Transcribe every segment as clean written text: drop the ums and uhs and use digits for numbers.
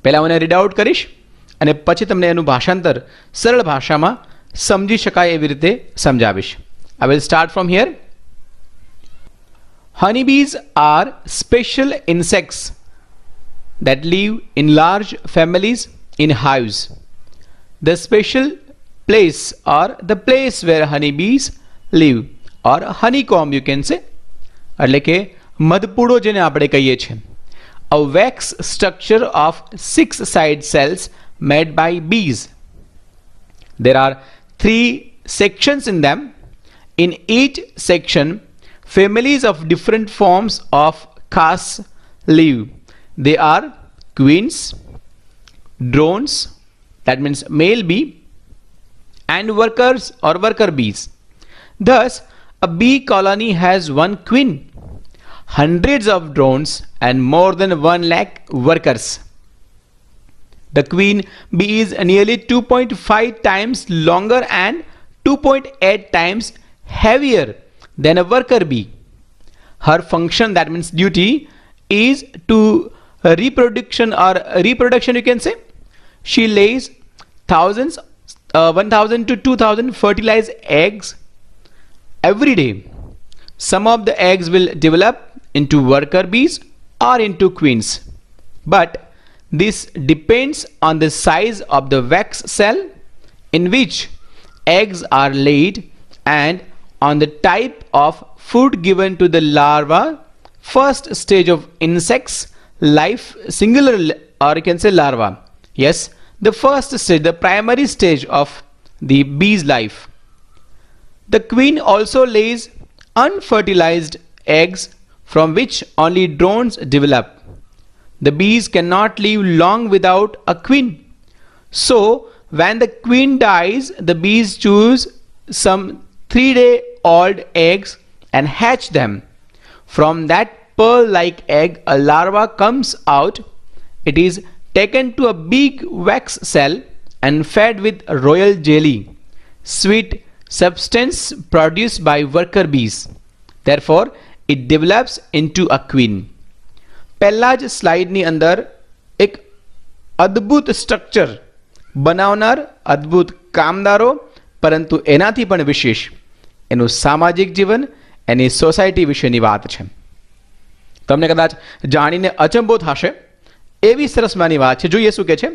પહેલાં હું એને રીડ આઉટ કરીશ અને પછી તમને એનું ભાષાંતર સરળ ભાષામાં સમજી શકાય એવી રીતે સમજાવીશ. I will start from here. Honeybees are special insects that live in large families in hives. The special place or the place where honeybees live or honeycomb you can say, એટલે કે મધપૂડો જેને આપણે કહીએ છીએ. A wax structure of 6 side cells made by bees. There are 3 sections in them. In each section, families of different forms of castes live. They are queens, drones, that means male bee, and workers or worker bees. Thus, a bee colony has 1 queen, hundreds of drones, and more than 1 lakh workers. The queen bee is nearly 2.5 times longer and 2.8 times heavier than a worker bee. Her function, that means duty, is to reproduction you can say. She lays 1,000 to 2,000 fertilized eggs every day. Some of the eggs will develop into worker bees or into queens, but this depends on the size of the wax cell in which eggs are laid and on the type of food given to the larva. First stage of insects life, singular, or you can say larva. Yes, the first stage, the primary stage of the bee's life. The queen also lays unfertilized eggs from which only drones develop. The bees cannot live long without a queen. So, when the queen dies, the bees choose some 3-day-old eggs and hatch them. From that pearl-like egg, a larva comes out. It is taken to a big wax cell and fed with royal jelly, sweet substance produced by worker bees. Therefore, it develops into a queen. પહેલા જ સ્લાઇડની અંદર એક અદ્ભુત structure બનાવનાર અદ્ભુત કામદારો, પરંતુ એનાથી પણ વિશેષ એનું સામાજિક જીવન, એની સોસાયટી વિશેની વાત છે. તમને કદાચ જાણીને અચંબો થશે, એવી સરસ માની વાત છે. જોઈએ શું કહે છે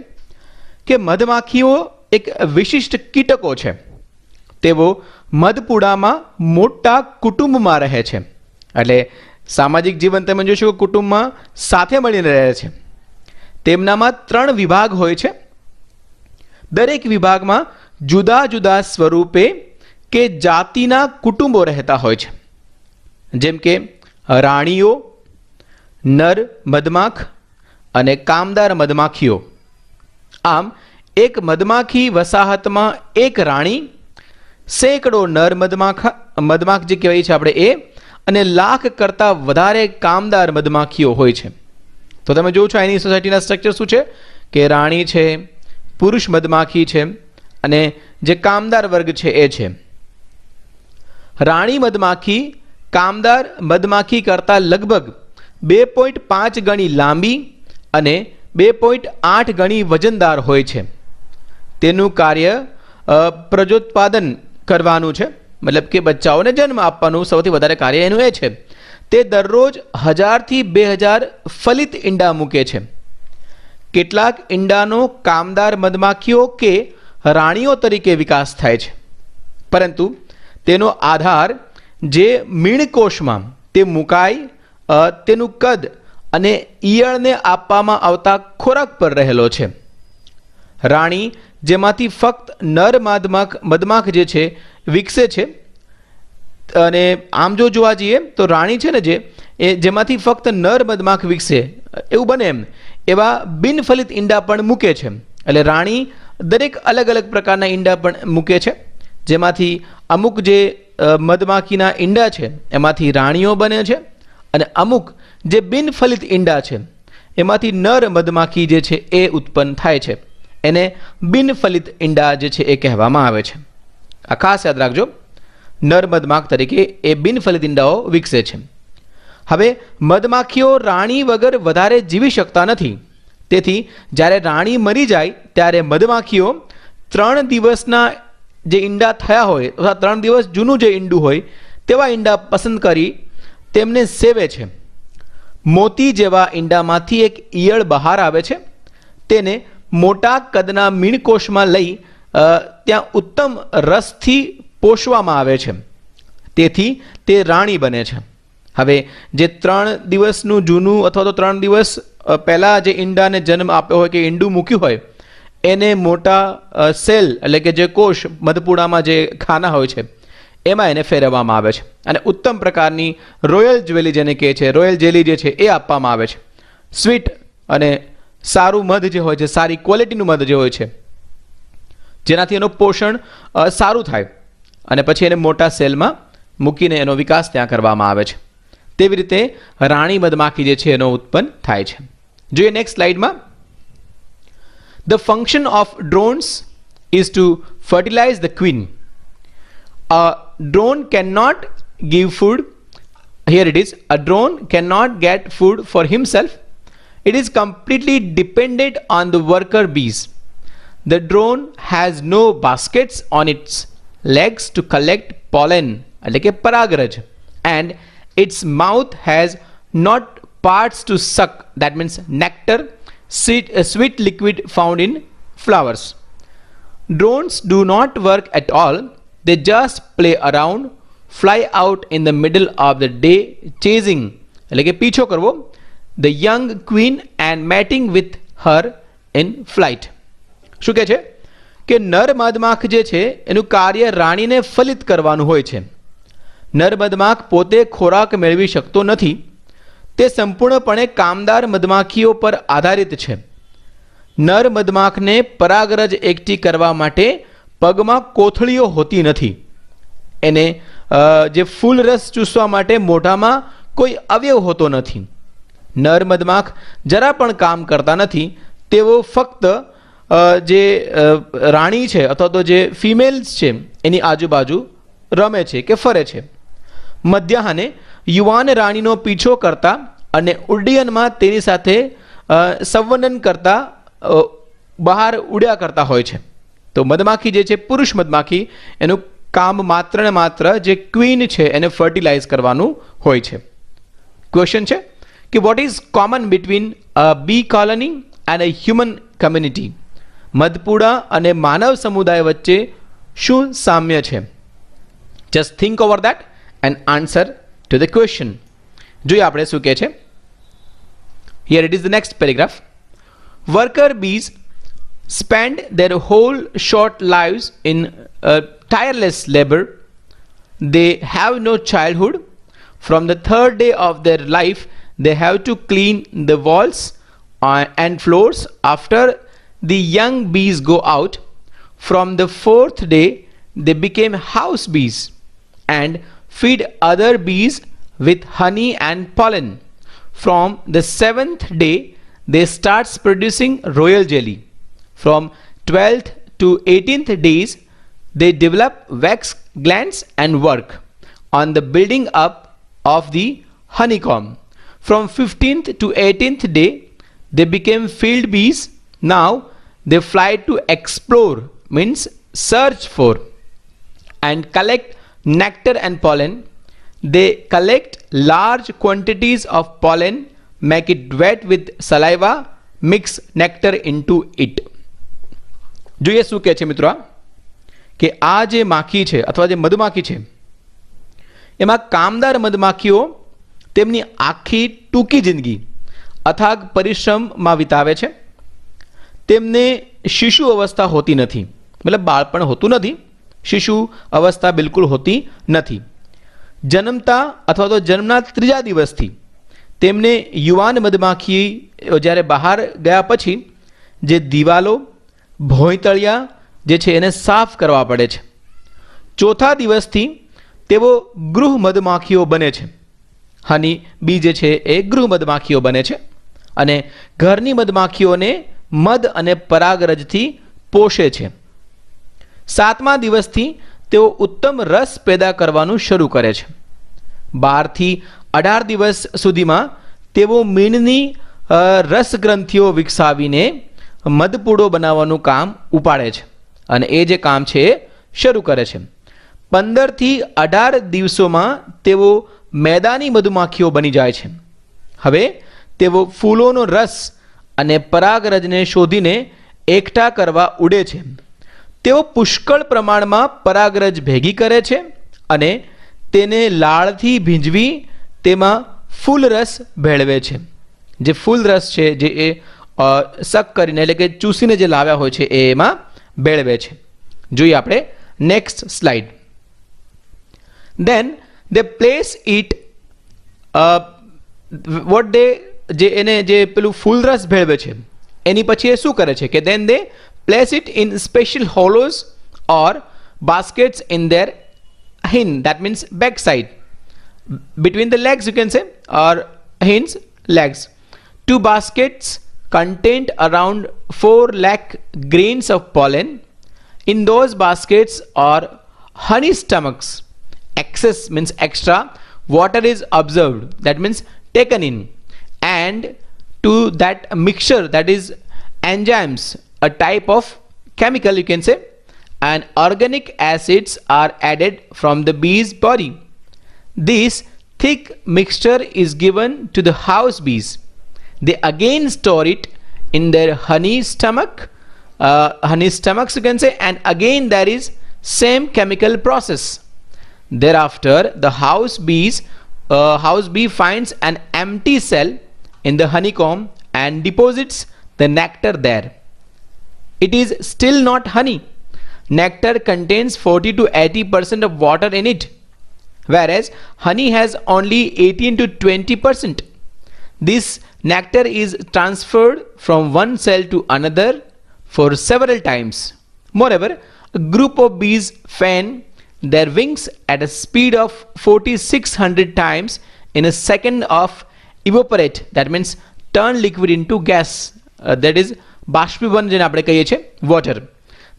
કે મધમાખીઓ એક વિશિષ્ટ કીટકો છે. તેઓ મધપૂડામાં મોટા કુટુંબમાં રહે છે. એટલે સામાજિક જીવન તમે જોશો કે કુટુંબમાં સાથે મળીને રહે છે. તેમનામાં 3 વિભાગ હોય છે. દરેક વિભાગમાં જુદા જુદા સ્વરૂપે કે જાતિના કુટુંબો રહેતા હોય છે. જેમ કે રાણીઓ, નર મધમાખ અને કામદાર મધમાખીઓ. આમ એક મધમાખી વસાહતમાં એક રાણી, સેંકડો નર મધમાખ જે કહેવાય છે આપણે એ, અને લાખ કરતાં વધારે કામદાર મધમાખીઓ હોય છે. તો તમે જોવો છો એની સોસાયટીના સ્ટ્રક્ચર શું છે કે રાણી છે, પુરુષ મધમાખી છે અને જે કામદાર વર્ગ છે એ છે. રાણી મધમાખી કામદાર મધમાખી કરતાં લગભગ 2.5 ગણી લાંબી અને 2.8 ગણી વજનદાર હોય છે. તેનું કાર્ય પ્રજોત્પાદન કરવાનું છે, મતલબ કે બચ્ચાઓને જન્મ આપવાનું સૌથી વધારે કાર્ય એનું એ છે. તે દરરોજ 1000 થી 2000 ફલિત ઈંડા મૂકે છે. કેટલાક ઈંડાનો કામદાર મધમાખીઓ કે રાણીઓ તરીકે વિકાસ થાય છે, પરંતુ તેનો આધાર જે મીણકોષમાં તે મુકાય, તેનું કદ અને ઈયળને આપવામાં આવતા ખોરાક પર રહેલો છે. રાણી જેમાંથી ફક્ત નર મધમાખ જે છે વિકસે છે, અને આમ જો જોવા જઈએ તો રાણી છે ને જેમાંથી ફક્ત નર મધમાખ વિકસે એવું બને એવા બિનફલિત ઈંડા પણ મૂકે છે. એટલે રાણી દરેક અલગ અલગ પ્રકારના ઈંડા પણ મૂકે છે, જેમાંથી અમુક જે મધમાખીના ઈંડા છે એમાંથી રાણીઓ બને છે, અને અમુક જે બિનફલિત ઈંડા છે એમાંથી નર મધમાખી જે છે એ ઉત્પન્ન થાય છે. એને બિનફલિત ઈંડા જે છે એ કહેવામાં આવે છે. આ ખાસ યાદ રાખજો, નર મધમાખ તરીકે એ બિનફલિત ઈંડાઓ વિકસે છે. હવે મધમાખીઓ રાણી વગર વધારે જીવી શકતા નથી, તેથી જ્યારે રાણી મરી જાય ત્યારે મધમાખીઓ 3 દિવસના જે ઈંડા થયા હોય અથવા 3 દિવસ જૂનું જે ઈંડું હોય તેવા ઈંડા પસંદ કરી તેમને સેવે છે. મોતી જેવા ઈંડામાંથી એક ઈયળ બહાર આવે છે. તેને મોટા કદના મીણકોશમાં લઈ ત્યાં ઉત્તમ રસથી પોષવામાં આવે છે. તેથી તે રાણી બને છે. હવે જે 3 દિવસનું જૂનું અથવા તો 3 દિવસ પહેલાં જે ઈંડાને જન્મ આપ્યો હોય કે ઈંડું મૂક્યું હોય એને મોટા સેલ એટલે કે જે કોષ મધપૂડામાં જે ખાના હોય છે એમાં એને ફેરવવામાં આવે છે અને ઉત્તમ પ્રકારની રોયલ જ્વેલી જેને કહે છે, રોયલ જેલી જે છે એ આપવામાં આવે છે. સ્વીટ અને સારું મધ જે હોય છે, સારી ક્વોલિટીનું મધ જે હોય છે જેનાથી એનું પોષણ સારું થાય અને પછી એને મોટા સેલમાં મૂકીને એનો વિકાસ ત્યાં કરવામાં આવે છે. તેવી રીતે રાણી મધમાખી જે છે એનો ઉત્પન્ન થાય છે. જોઈએ નેક્સ્ટ સ્લાઇડમાં. The function of drones is to fertilize the queen. A drone cannot give food. Here it is. A drone cannot get food for himself. It is completely dependent on the worker bees. The drone has no baskets on its legs to collect pollen, એટલે કે પરાગરજ, and its mouth has not parts to suck, that means nectar, sweet liquid found in flowers. Drones do not work at all. They just play around, fly out in the middle of the day chasing, એટલે કે પીછો કરવો, the young queen and mating with her in flight. શું કહે છે કે નર મધમાખ જે છે એનું કાર્ય રાણીને ફલિત કરવાનું હોય છે. નર મધમાખ પોતે ખોરાક મેળવી શકતો નથી. તે સંપૂર્ણપણે કામદાર મધમાખીઓ પર આધારિત છે. નર મધમાખને પરાગરજ એકઠી કરવા માટે પગમાં કોથળીઓ હોતી નથી. એને જે ફૂલ રસ ચૂસવા માટે મોઢામાં કોઈ અવયવ હોતો નથી. નર મધમાખ જરા પણ કામ કરતા નથી. તેઓ ફક્ત જે રાણી છે અથવા તો જે ફિમેલ્સ છે એની આજુબાજુ રમે છે કે ફરે છે. મધ્યાહને યુવાન રાણીનો પીછો કરતા અને ઉડ્ડયનમાં તેની સાથે સંવનન કરતા બહાર ઉડ્યા કરતા હોય છે. તો મધમાખી જે છે પુરુષ મધમાખી એનું કામ માત્ર ને માત્ર જે ક્વીન છે એને ફર્ટિલાઇઝ કરવાનું હોય છે. ક્વેશ્ચન છે કે what is common between a bee colony and a human community? મધપૂડા અને માનવ સમુદાય વચ્ચે શું સામ્ય છે? Just think over that and answer to the question. જોઈએ આપણે શું કહે છે. Here it is the next paragraph. Worker bees spend their whole short lives in tireless labor. They have no childhood. From the 3rd day of their life, they have to clean the walls and floors after the young bees go out. From the 4th day, they became house bees and feed other bees with honey and pollen. From the 7th day, they starts producing royal jelly. From 12th to 18th days, they develop wax glands and work on the building up of the honeycomb. From 15th to 18th day, they became field bees. Now they fly to explore, means search for, and collect nectar and pollen. They collect large quantities of pollen, make it wet with saliva, mix nectar into it. જોઈએ શું કહે છે મિત્રો કે આ જે માખી છે અથવા જે મધમાખી છે એમાં કામદાર મધમાખીઓ તેમની આખી ટૂંકી જિંદગી અથાગ પરિશ્રમમાં વિતાવે છે. તેમને શિશુ અવસ્થા હોતી નથી, મતલબ બાળપણ હોતું નથી. શિશુ અવસ્થા બિલકુલ હોતી નથી. જન્મતા અથવા તો જન્મના 3જા દિવસથી તેમને યુવાન મધમાખી જ્યારે બહાર ગયા પછી જે દિવાલો ભોંયતળિયા જે છે એને સાફ કરવા પડે છે. 4થા દિવસથી તેઓ ગૃહ મધમાખીઓ બને છે. હની બી જે છે એ ગૃહ મધમાખીઓ બને છે અને ઘરની મધમાખીઓને મધ અને પરાગરજથી પોષે છે. 7મા દિવસથી તેઓ ઉત્તમ રસ પેદા કરવાનું શરૂ કરે છે. 12 થી 18 દિવસ સુધીમાં તેઓ મીણની રસગ્રંથિઓ વિકસાવીને મધપૂડો બનાવવાનું કામ ઉપાડે છે અને એ જે કામ છે એ શરૂ કરે છે. 15 થી 18 દિવસોમાં તેઓ મેદાની મધમાખીઓ બની જાય છે. હવે તેઓ ફૂલોનો રસ અને પરાગરજને શોધીને એકઠા કરવા ઉડે છે. તેઓ પુષ્કળ પ્રમાણમાં પરાગરજ ભેગી કરે છે અને તેને લાળથી ભીંજવી તેમાં ફૂલરસ ભેળવે છે. જે ફૂલરસ છે જે એ સક કરીને એટલે કે ચૂસીને જે લાવ્યા હોય છે એ એમાં ભેળવે છે. જોઈએ આપણે next slide. Then they place it what they જે એને જે પેલું ફૂલરસ ભેળવે છે એની પછી એ શું કરે છે કે then they place it in special hollows or baskets in their hind, that means back side, between the legs you can say, or hinds legs. 2 baskets contained around 4 lakh grains of pollen. In those baskets are honey stomachs. Excess means extra. Water is observed, that means taken in, and to that mixture, that is enzymes, a type of chemical you can say, and organic acids are added from the bee's body. This thick mixture is given to the house bees. They again store it in their honey stomachs you can say, and again there is same chemical process. Thereafter the house bee finds an empty cell in the honeycomb and deposits the nectar there. It is still not honey. Nectar contains 40 to 80% of water in it, whereas honey has only 18 to 20%. This nectar is transferred from one cell to another for several times. Moreover, a group of bees fan their wings at a speed of 4600 times in a second of evaporate, that means turn liquid into gas, that is બાષ્પીભવન જેને આપણે કહીએ છીએ water.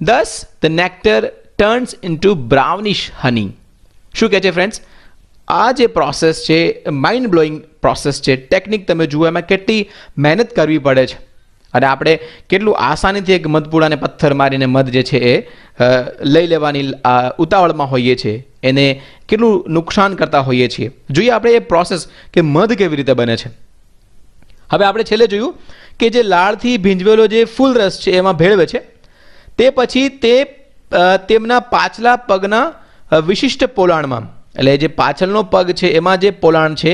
Thus the nectar turns into brownish honey. શું કહે છે friends? આ જે પ્રોસેસ છે માઇન્ડ બ્લોઈંગ પ્રોસેસ છે. ટેકનિક તમે જુઓ એમાં કેટલી મહેનત કરવી પડે છે અને આપણે કેટલું આસાનીથી એક મધપૂડાને પથ્થર મારીને મધ જે છે એ લઈ લેવાની ઉતાવળમાં હોઈએ છીએ, એને કેટલું નુકસાન કરતા હોઈએ છીએ. જોઈએ આપણે એ પ્રોસેસ કે મધ કેવી રીતે બને છે. હવે આપણે છેલ્લે જોયું કે જે લાળથી ભીંજવેલો જે ફૂલ રસ છે એમાં ભેળવે છે, તે પછી તે તેમના પાછલા પગના વિશિષ્ટ પોલાણમાં, એટલે જે પાછળનો પગ છે એમાં જે પોલાણ છે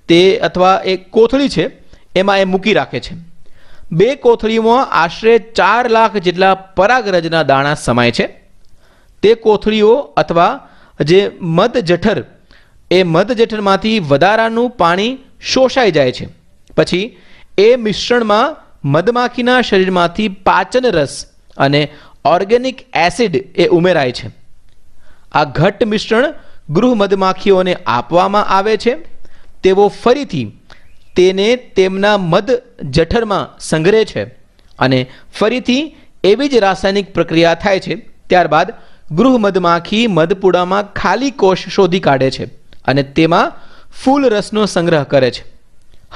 તે અથવા એ કોથળી છે એમાં એ મૂકી રાખે છે. 2 કોથળીમાં આશરે 4 લાખ જેટલા પરાગરજના દાણા સમાય છે. તે કોથળીઓ અથવા જે મધ જઠર, એ મધ જઠરમાંથી વધારાનું પાણી શોષાઈ જાય છે. પછી એ મિશ્રણમાં મધમાખીના શરીરમાંથી પાચન રસ અને ઓર્ગેનિક એસિડ એ ઉમેરાય છે. આ ઘટ્ટ મિશ્રણ ગૃહ મધમાખીઓને આપવામાં આવે છે. તેઓ ફરીથી તેને તેમના મધ જઠરમાં સંગ્રહે છે અને ફરીથી એવી જ રાસાયણિક પ્રક્રિયા થાય છે. ત્યારબાદ ગૃહ મધમાખી મધપૂડામાં ખાલી કોષ શોધી કાઢે છે અને તેમાં ફૂલ રસનો સંગ્રહ કરે છે.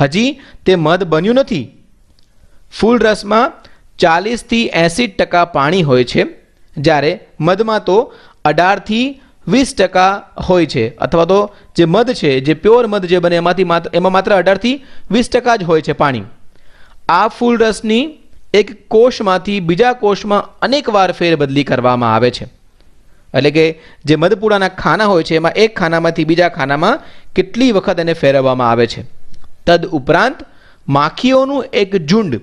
હજી તે મધ બન્યું નથી. ફૂલ રસમાં 40 થી 80% પાણી હોય છે, જ્યારે મધમાં તો 18 થી 20% હોય છે, અથવા તો જે મધ છે, જે પ્યોર મધ જે બને એમાં માત્ર 18 થી 20% જ હોય છે પાણી. આ ફૂલ રસની એક કોષમાંથી બીજા કોષમાં અનેક વાર ફેરબદલી કરવામાં આવે છે. એટલે કે જે મધપૂડાના ખાના હોય છે એમાં એક ખાનામાંથી બીજા ખાનામાં કેટલી વખત એને ફેરવવામાં આવે છે. તદ ઉપરાંત માખીઓનું એક ઝુંડ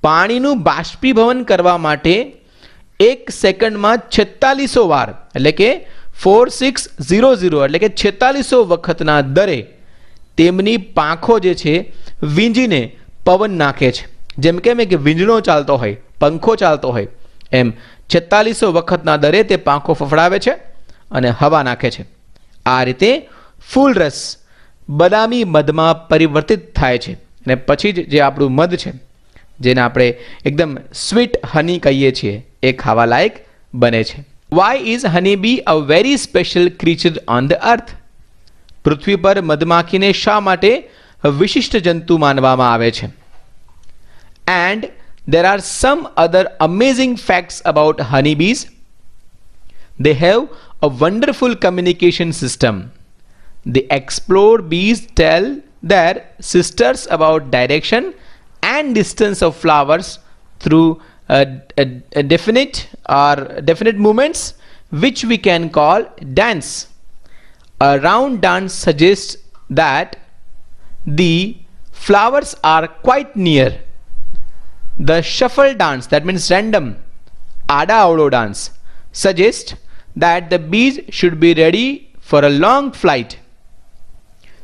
પાણીનું બાષ્પીભવન કરવા માટે 1 સેકન્ડમાં 4600 વાર, એટલે કે 4600 એટલે કે 4600 વખતના દરે તેમની પાંખો જે છે વીંજીને પવન નાખે છે. જેમ કે વીંજણો ચાલતો હોય, પંખો ચાલતો હોય, એમ 4600 વખતના દરે તે પાંખો ફફડાવે છે અને હવા નાખે છે. આ રીતે ફૂલ રસ બદામી મધમાં પરિવર્તિત થાય છે અને પછી જ જે આપણું મધ છે, જેને આપણે એકદમ સ્વીટ હની કહીએ છીએ, એ ખાવા લાયક બને છે. Why is honeybee a very special creature on the earth? પૃથ્વી પર મધમાખીને શા માટે વિશિષ્ટ જંતુ માનવામાં આવે છે? And there are some other amazing facts about honeybees. They have a wonderful communication system. The explorer bees tell their sisters about direction and distance of flowers through a definite movements, which we can call dance. A round dance suggests that the flowers are quite near. The shuffle dance, that means random Ada Avdo dance, suggests that the bees should be ready for a long flight.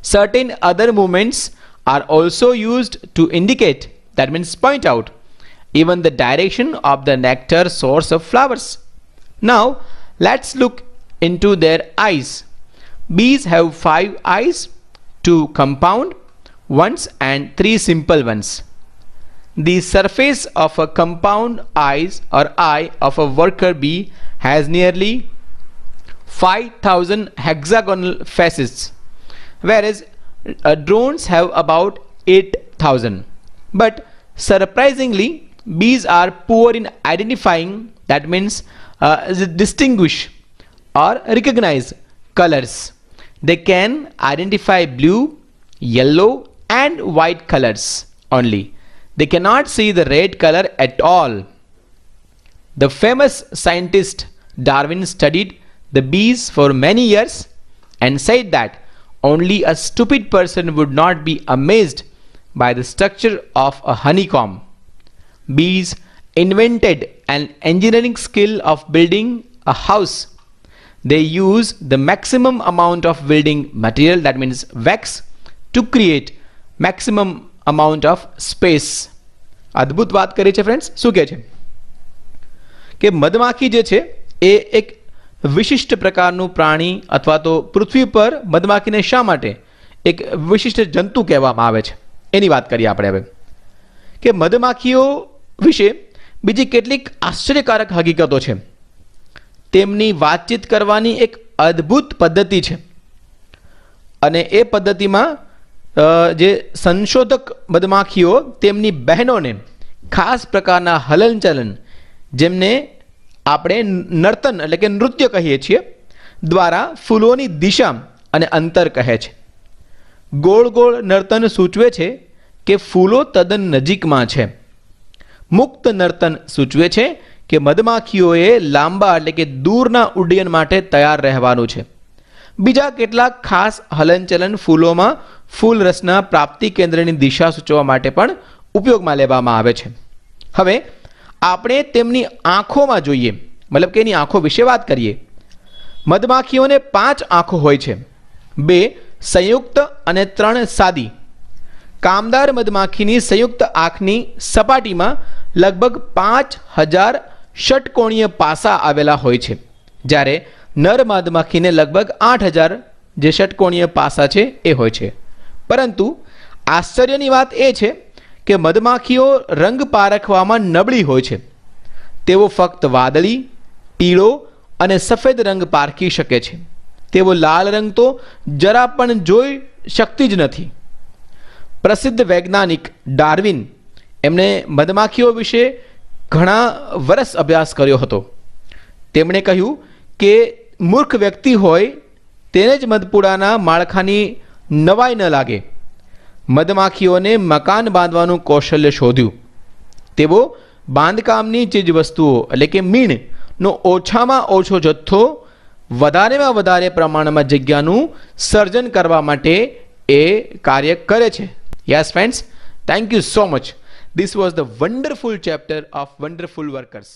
Certain other movements are also used to indicate, that means point out, even the direction of the nectar source of flowers. Now let's look into their eyes. Bees have 5 eyes, 2 compound ones and 3 simple ones. The surface of a compound eyes or eye of a worker bee has nearly 5,000 hexagonal facets, whereas drones have about 8,000. But surprisingly, bees are poor in identifying, that means distinguish or recognize colors. They can identify blue, yellow and white colors only. They cannot see the red color at all. The famous scientist Darwin studied the bees for many years and said that only a stupid person would not be amazed by the structure of a honeycomb. Bees invented an engineering skill of building a house. They use the maximum amount of building material, that means wax, to create maximum amount of space. અદ્ભુત વાત કરી છે friends. શું કહે છે કે મધમાખી જે છે એ એક વિશિષ્ટ પ્રકારનું પ્રાણી અથવા તો પૃથ્વી પર મધમાખીને શા માટે એક વિશિષ્ટ જંતુ કહેવામાં આવે છે એની વાત કરીએ આપણે હવે. કે મધમાખીઓ વિશે બીજી કેટલીક આશ્ચર્યકારક હકીકતો છે. તેમની વાતચીત કરવાની એક અદ્ભુત પદ્ધતિ છે અને એ પદ્ધતિમાં જે સંશોધક મધમાખીઓ તેમની બહેનોને ખાસ પ્રકારના હલનચલન, જેમને આપણે નર્તન એટલે કે નૃત્ય કહીએ છીએ, દ્વારા ફૂલોની દિશા અને અંતર કહે છે. ગોળ ગોળ નર્તન સૂચવે છે કે ફૂલો તદ્દન નજીકમાં છે. મુક્ત નર્તન સૂચવે છે કે મધમાખીઓએ લાંબા એટલે કે દૂરના ઉડ્ડયન માટે તૈયાર રહેવાનું છે. બીજા કેટલાક ખાસ હલનચલન ફૂલોમાં ફૂલ રસના પ્રાપ્તિ કેન્દ્રની દિશા સૂચવવા માટે પણ ઉપયોગમાં લેવામાં આવે છે. હવે આપણે તેમની આંખોમાં જોઈએ, મતલબ કે એની આંખો વિશે વાત કરીએ. મધમાખીઓને 5 આંખો હોય છે, 2 સંયુક્ત અને 3 સાદી. કામદાર મધમાખીની સંયુક્ત આંખની સપાટીમાં લગભગ 5000 ષટકોણીય પાસા આવેલા હોય છે, જ્યારે નર મધમાખીને લગભગ 8000 જે ષટકોણીય પાસા છે એ હોય છે. પરંતુ આશ્ચર્યની વાત એ છે કે મધમાખીઓ રંગ પારખવામાં નબળી હોય છે. તેઓ ફક્ત વાદળી, પીળો અને સફેદ રંગ પારખી શકે છે. તેઓ લાલ રંગ તો જરા પણ જોઈ શકતી જ નથી. પ્રસિદ્ધ વૈજ્ઞાનિક ડાર્વિન એમણે મધમાખીઓ વિશે ઘણા વર્ષ અભ્યાસ કર્યો હતો. તેમણે કહ્યું કે મૂર્ખ વ્યક્તિ હોય તેને જ મધપૂડાના માળખાની નવાઈ ન લાગે. મધમાખીઓને મકાન બાંધવાનું કૌશલ્ય શોધ્યું. તેઓ બાંધકામની ચીજવસ્તુઓ એટલે કે મીણનો ઓછામાં ઓછો જથ્થો વધારેમાં વધારે પ્રમાણમાં જગ્યાનું સર્જન કરવા માટે એ કાર્ય કરે છે. Yes friends, thank you so much. This was the wonderful chapter of Wonderful Workers.